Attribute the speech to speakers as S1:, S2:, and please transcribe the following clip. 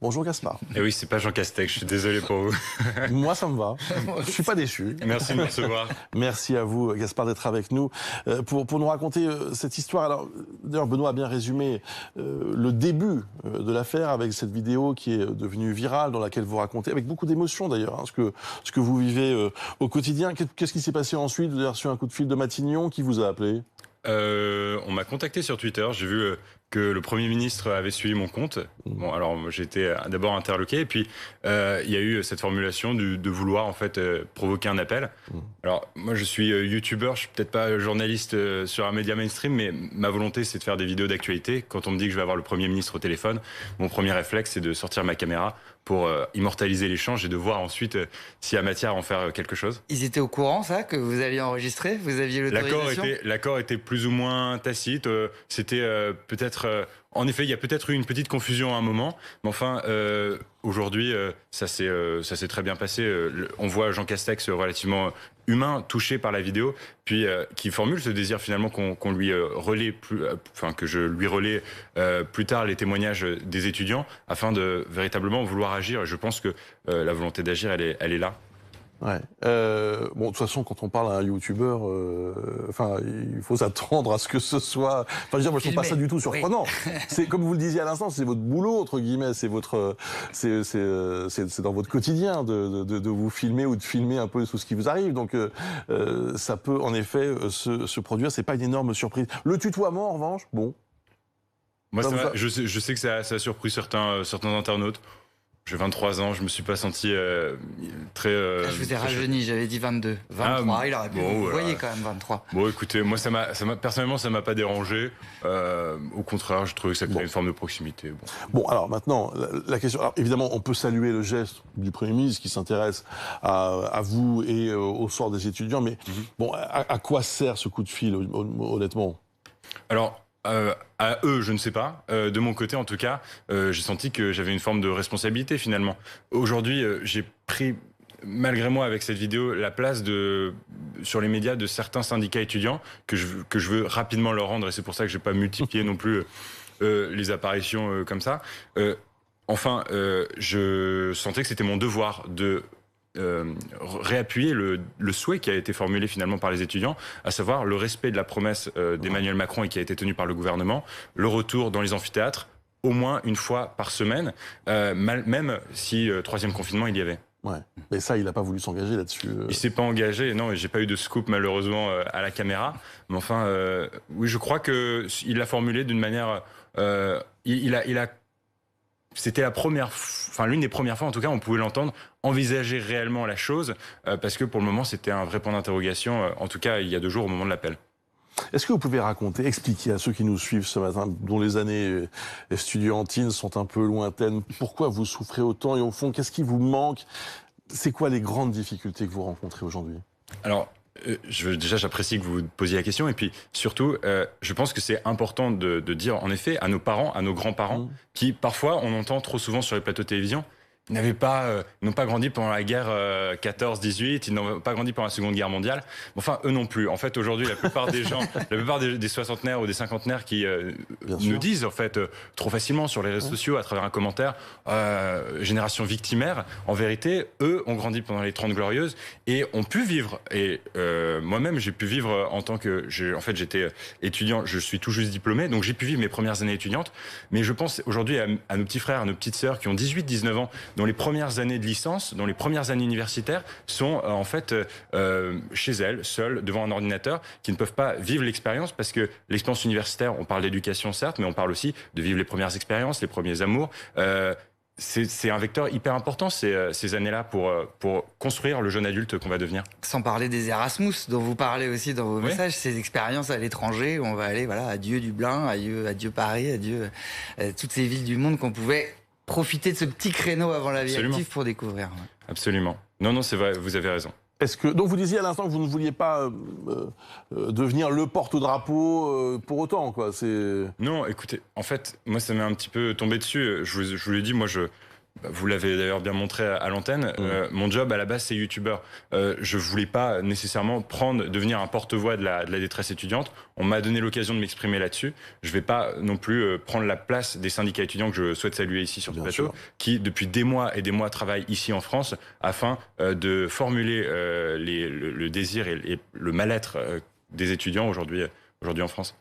S1: Bonjour Gaspard.
S2: Eh oui, c'est pas Jean Castex, je suis désolé pour vous.
S1: Moi, ça me va. Je suis pas déçu.
S2: Merci de me recevoir.
S1: Merci à vous, Gaspard, d'être avec nous pour nous raconter cette histoire. Alors, d'ailleurs, Benoît a bien résumé le début de l'affaire avec cette vidéo qui est devenue virale, dans laquelle vous racontez, avec beaucoup d'émotion d'ailleurs, hein, ce que vous vivez au quotidien. Qu'est-ce qui s'est passé ensuite? Vous avez reçu un coup de fil de Matignon qui vous a appelé?
S2: On m'a contacté sur Twitter, j'ai vu que le Premier ministre avait suivi mon compte. Bon, alors j'ai été d'abord interloqué, et puis il y a eu cette formulation de vouloir en fait provoquer un appel. Alors moi je suis youtubeur, je suis peut-être pas journaliste sur un média mainstream, mais ma volonté c'est de faire des vidéos d'actualité. Quand on me dit que je vais avoir le Premier ministre au téléphone, mon premier réflexe c'est de sortir ma caméra pour immortaliser l'échange et de voir ensuite s'il y a matière à en faire quelque chose.
S3: Ils étaient au courant, ça, que vous alliez enregistrer? Vous aviez l'autorisation?
S2: L'accord était plus ou moins tacite. C'était peut-être... en effet, il y a peut-être eu une petite confusion à un moment, mais enfin, aujourd'hui, ça s'est très bien passé. On voit Jean Castex relativement humain, touché par la vidéo, puis qui formule ce désir finalement qu'on lui relaie que je lui relaie plus tard les témoignages des étudiants, afin de véritablement vouloir agir. Je pense que la volonté d'agir, elle est là.
S1: Ouais. Bon, de toute façon, quand on parle à un youtubeur, il faut s'attendre à ce que ce soit. Enfin, je veux dire, moi, je trouve pas ça du tout surprenant. Oui. C'est comme vous le disiez à l'instant, c'est votre boulot entre guillemets, c'est dans votre quotidien de vous filmer ou de filmer un peu tout ce qui vous arrive. Donc, ça peut en effet se produire. C'est pas une énorme surprise. Le tutoiement, en revanche, bon.
S2: Moi, je sais que ça a surpris certains internautes. J'ai 23 ans, je me suis pas senti très...
S3: je vous ai rajeuni, j'avais dit 22. 23, il aurait pu. Bon, vous voyez quand même 23.
S2: Bon, écoutez, moi, personnellement, ça m'a pas dérangé. Au contraire, je trouvais que ça créait une forme de proximité.
S1: Bon, alors maintenant, la question... Alors, évidemment, on peut saluer le geste du Premier ministre qui s'intéresse à vous et au sort des étudiants, mais bon, à quoi sert ce coup de fil, honnêtement?
S2: Alors... à eux, je ne sais pas. De mon côté, en tout cas, j'ai senti que j'avais une forme de responsabilité, finalement. Aujourd'hui, j'ai pris, malgré moi, avec cette vidéo, la place sur les médias de certains syndicats étudiants que je veux rapidement leur rendre, et c'est pour ça que je n'ai pas multiplié non plus les apparitions comme ça. Je sentais que c'était mon devoir de réappuyer le souhait qui a été formulé finalement par les étudiants, à savoir le respect de la promesse d'Emmanuel Macron et qui a été tenue par le gouvernement, le retour dans les amphithéâtres au moins une fois par semaine, même si troisième confinement il y avait.
S1: Ouais, mais ça, il n'a pas voulu s'engager là-dessus.
S2: Il s'est pas engagé, non, j'ai pas eu de scoop malheureusement à la caméra, mais enfin, oui, je crois que il l'a formulé d'une manière, c'était l'une des premières fois, en tout cas, on pouvait l'entendre envisager réellement la chose, parce que pour le moment, c'était un vrai point d'interrogation, en tout cas, il y a 2 jours au moment de l'appel.
S1: Est-ce que vous pouvez expliquer à ceux qui nous suivent ce matin, dont les années estudiantines sont un peu lointaines, pourquoi vous souffrez autant et au fond, qu'est-ce qui vous manque? C'est quoi les grandes difficultés que vous rencontrez aujourd'hui?
S2: Alors, déjà, j'apprécie que vous posiez la question, et puis surtout, je pense que c'est important de dire, en effet, à nos parents, à nos grands-parents, qui parfois, on entend trop souvent sur les plateaux de télévision, n'ont pas grandi pendant la guerre 14-18, ils n'ont pas grandi pendant la Seconde Guerre mondiale. Enfin, eux non plus. En fait, aujourd'hui, la plupart des gens, la plupart des soixantenaires ou des cinquantenaires qui nous disent, en fait, trop facilement sur les réseaux sociaux, à travers un commentaire, génération victimaire, en vérité, eux ont grandi pendant les 30 glorieuses et ont pu vivre. Et moi-même, j'ai pu vivre en tant que... j'étais étudiant, je suis tout juste diplômé, donc j'ai pu vivre mes premières années étudiantes. Mais je pense aujourd'hui à nos petits frères, à nos petites sœurs qui ont 18-19 ans, dont les premières années de licence, dont les premières années universitaires sont chez elles, seules, devant un ordinateur, qui ne peuvent pas vivre l'expérience, parce que l'expérience universitaire, on parle d'éducation certes, mais on parle aussi de vivre les premières expériences, les premiers amours. C'est un vecteur hyper important, ces années-là, pour construire le jeune adulte qu'on va devenir.
S3: Sans parler des Erasmus, dont vous parlez aussi dans vos messages, ces expériences à l'étranger, où on va aller, voilà, adieu Dublin, adieu Paris, adieu toutes ces villes du monde qu'on pouvait profiter de ce petit créneau avant la vie active pour découvrir.
S2: Absolument. Non, c'est vrai, vous avez raison.
S1: Donc vous disiez à l'instant que vous ne vouliez pas devenir le porte-drapeau pour autant, quoi.
S2: Non, écoutez, en fait, moi ça m'est un petit peu tombé dessus. Je vous l'ai dit, moi Vous l'avez d'ailleurs bien montré à l'antenne. Mon job à la base, c'est youtubeur. Je voulais pas nécessairement devenir un porte-voix de la détresse étudiante. On m'a donné l'occasion de m'exprimer là-dessus. Je vais pas non plus prendre la place des syndicats étudiants que je souhaite saluer ici sur ce plateau, qui depuis des mois et des mois travaillent ici en France afin de formuler le désir et le mal-être des étudiants aujourd'hui en France.